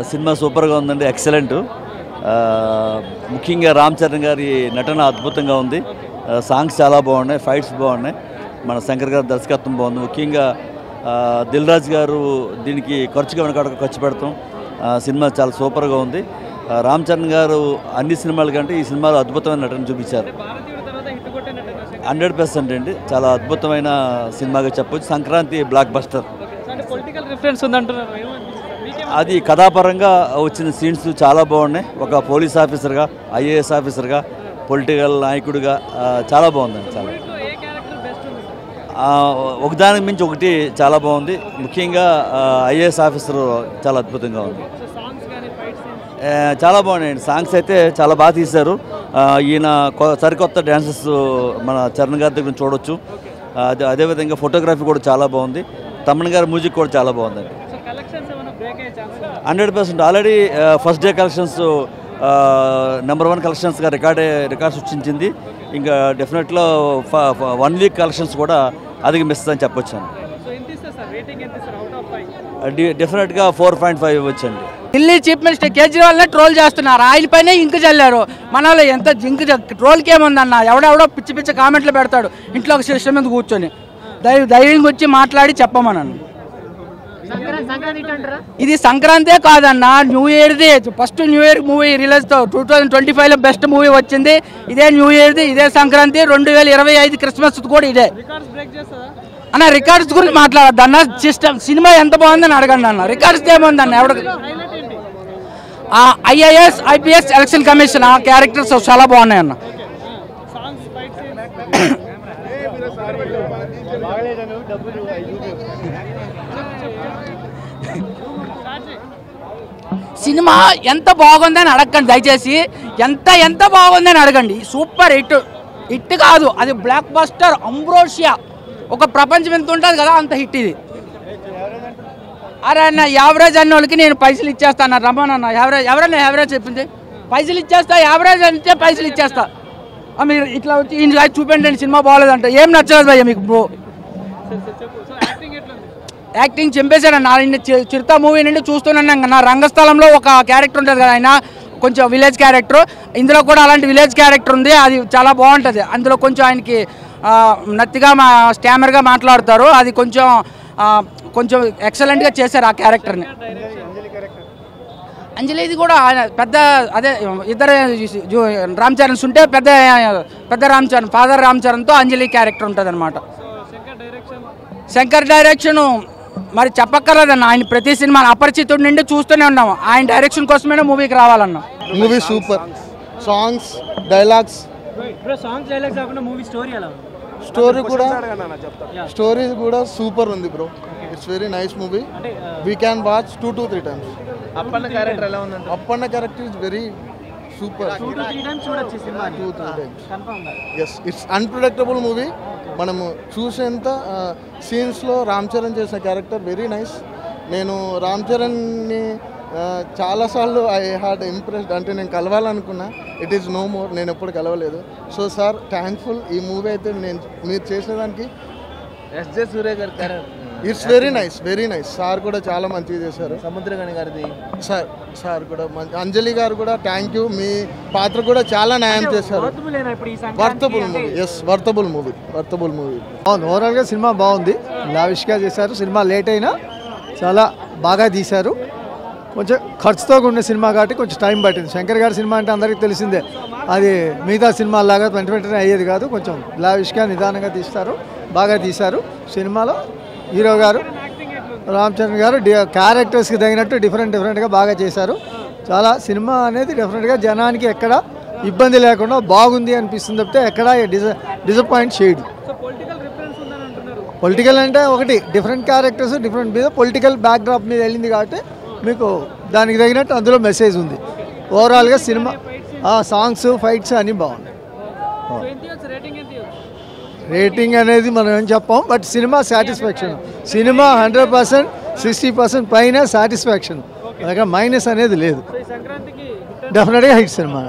Cinema సూపర్గా ఉందండి, excellent. ముఖ్యంగా రామ్ చరణ్ గారి నటన అద్భుతంగా ఉంది. సాంగ్స్ చాలా బాగున్నాయి, ఫైట్స్ బాగున్నాయి, మన శంకర్ గారి దర్శకత్వం బాగుంది. ముఖ్యంగా దిల్ రాజు గారు దీనికి ఖర్చుగా వెనకాడ ఖర్చు పెడతాం. సినిమా చాలా సూపర్గా ఉంది. రామ్ చరణ్ గారు అన్ని సినిమాల కంటే ఈ సినిమాలో అద్భుతమైన నటన చూపించారు. 100% అండి, చాలా అద్భుతమైన సినిమాగా చెప్పొచ్చు. Sankranti block buster. అది కథాపరంగా వచ్చిన సీన్స్ చాలా బాగున్నాయి. ఒక పోలీస్ ఆఫీసర్గా, ఐఏఎస్ ఆఫీసర్గా, పొలిటికల్ నాయకుడిగా చాలా బాగుందండి. చాలా ఒకదానికి మించి ఒకటి చాలా బాగుంది. ముఖ్యంగా ఐఏఎస్ ఆఫీసర్ చాలా అద్భుతంగా ఉంది. చాలా బాగున్నాయండి. సాంగ్స్ అయితే చాలా బాగా తీశారు. ఈయన సరికొత్త డ్యాన్సెస్ మన చరణ్ గారి దగ్గర చూడొచ్చు. అదేవిధంగా ఫోటోగ్రఫీ కూడా చాలా బాగుంది. తమన్ గారి మ్యూజిక్ కూడా చాలా బాగుందండి. 100% ఆల్రెడీ ఫస్ట్ డే కలెక్షన్స్ #1 కలెక్షన్స్గా రికార్డ్ సృష్టించింది. ఇంకా డెఫినెట్లో 1 వీక్ కలెక్షన్స్ కూడా అధిగమిస్తుందని చెప్పొచ్చాను. డెఫినెట్గా 4.5 ఇవ్వచ్చండి. ఢిల్లీ చీఫ్ మినిస్టర్ కేజ్రీవాల్నే ట్రోల్ చేస్తున్నారు. ఆయన పైన ఇంక చల్లారు. మన వాళ్ళు ఎంత ఇంక ట్రోల్కి ఏముందన్న, ఎవడెవడో పిచ్చి పిచ్చి కామెంట్లు పెడతాడు ఇంట్లో ఒక సిస్టమ్ మీద కూర్చొని. ధైర్యం వచ్చి మాట్లాడి చెప్పమన్నాను. ఇది సంక్రాంతే కాదన్న, న్యూ ఇయర్ది. First new year movie release 2025లో బెస్ట్ మూవీ వచ్చింది. ఇదే న్యూ ఇయర్ది, ఇదే సంక్రాంతి. 2025 క్రిస్మస్ కూడా ఇదే అన్న. రికార్డ్స్ గురించి మాట్లాడద్దు అన్న. సినిమా ఎంత బాగుందని అడగండి అన్న. రికార్డ్స్ ఏముందన్న, ఎవడ IAS IPS ఎలక్షన్ కమిషన్ ఆ క్యారెక్టర్స్ చాలా బాగున్నాయి అన్న. సినిమా ఎంత బాగుందని అడగండి దయచేసి. ఎంత బాగుందని అడగండి. సూపర్ హిట్ కాదు, అది బ్లాక్ బస్టర్. అంబ్రోషియా ఒక ప్రపంచం ఎంత ఉంటుంది కదా, అంత హిట్ ఇది. అరే అన్న, యావరేజ్ అన్న వాళ్ళకి నేను పైసలు ఇచ్చేస్తాను. రమ్మన్ అన్న, ఎవరన్నా యావరేజ్ చెప్పింది, పైసలు ఇచ్చేస్తా. యావరేజ్ అంటే పైసలు ఇచ్చేస్తా. మీరు ఇట్లా వచ్చి ఈయన చూపెండి సినిమా బాగోలేదంట. ఏం నచ్చలేదు భయ్య మీకు బ్రో. యాక్టింగ్ చంపేశాడన్న. ఆయన చిరుత మూవీ నుండి చూస్తున్నాను. నా రంగస్థలంలో ఒక క్యారెక్టర్ ఉంటుంది కదా, ఆయన కొంచెం విలేజ్ క్యారెక్టర్. ఇందులో కూడా అలాంటి విలేజ్ క్యారెక్టర్ ఉంది, అది చాలా బాగుంటుంది. అందులో కొంచెం ఆయనకి నత్తిగా స్టామర్గా మాట్లాడతారు. అది కొంచెం ఎక్సలెంట్గా చేశారు ఆ క్యారెక్టర్ని. అంజలిది కూడా పెద్ద అదే ఇద్దరు రామ్ చరణ్స్ ఉంటే పెద్ద రామ్ చరణ్, ఫాదర్ రామ్ చరణ్తో అంజలి క్యారెక్టర్ ఉంటుంది అనమాట. శంకర్ డైరెక్షన్ మరి చెప్పక్కర్లేదన్న. ఆయన ప్రతి సినిమా అపరిచితుడి నుండి చూస్తూనే ఉన్నాము. ఆయన డైరెక్షన్ కోసమే మూవీకి రావాలన్నా. Movie super. Songs, dialogues. Story కూడా సూపర్ ఉంది bro. It's very nice movie. We can watch 2 to 3 times. Appanna character is very super. 2-3 times. Yes, it's unpredictable movie. మనము చూసేంత సీన్స్లో రామ్ చరణ్ చేసిన క్యారెక్టర్ వెరీ నైస్. నేను రామ్ చరణ్ని చాలాసార్లు ఐ హ్యాడ్ ఇంప్రెస్డ్. అంటే నేను కలవాలనుకున్నా, it is no more. నేను ఎప్పుడు కలవలేదు. So sir thankful. ఈ మూవీ అయితే మీరు చేసేదానికి. ఎస్జే సూర్య గారు ఇట్స్ వెరీ నైస్. సార్ కూడా చాలా మంచిగా చేశారు. సముద్రగణి గారిది సార్ కూడా అంజలి గారు కూడా థ్యాంక్ యూ. మీ పాత్ర కూడా చాలా న్యాయం చేశారు. Worthable movie. ఓవరాల్గా సినిమా బాగుంది, లావిష్గా చేశారు. సినిమా లేట్ అయినా చాలా బాగా తీశారు. కొంచెం ఖర్చుతో ఉన్న సినిమా కాబట్టి కొంచెం టైం పట్టింది. శంకర్ గారి సినిమా అంటే అందరికీ తెలిసిందే, అది మిగతా సినిమాలాగా వెంటనే అయ్యేది కాదు. కొంచెం లావిష్గా నిదానంగా తీస్తారు, బాగా తీశారు. సినిమాలో హీరో గారు రామ్ చరణ్ గారు క్యారెక్టర్స్కి తగినట్టు డిఫరెంట్గా బాగా చేశారు. చాలా సినిమా అనేది డెఫినెట్గా జనానికి ఎక్కడ ఇబ్బంది లేకుండా బాగుంది అనిపిస్తుంది తప్పితే ఎక్కడ డిసప్పాయింట్ చేయడు. పొలిటికల్ అంటే ఒకటి డిఫరెంట్ క్యారెక్టర్స్ డిఫరెంట్ మీద పొలిటికల్ బ్యాక్డ్రాప్ మీద వెళ్ళింది కాబట్టి మీకు దానికి తగినట్టు అందులో మెసేజ్ ఉంది. ఓవరాల్గా సినిమా సాంగ్స్, ఫైట్స్ అన్నీ బాగున్నాయి. రేటింగ్ అనేది మనం ఏం చెప్పాం, బట్ సినిమా సాటిస్ఫాక్షన్. సినిమా 100%, 60% పైన సాటిస్ఫాక్షన్. మైనస్ అనేది లేదు. డెఫినెట్గా హిట్ సినిమా.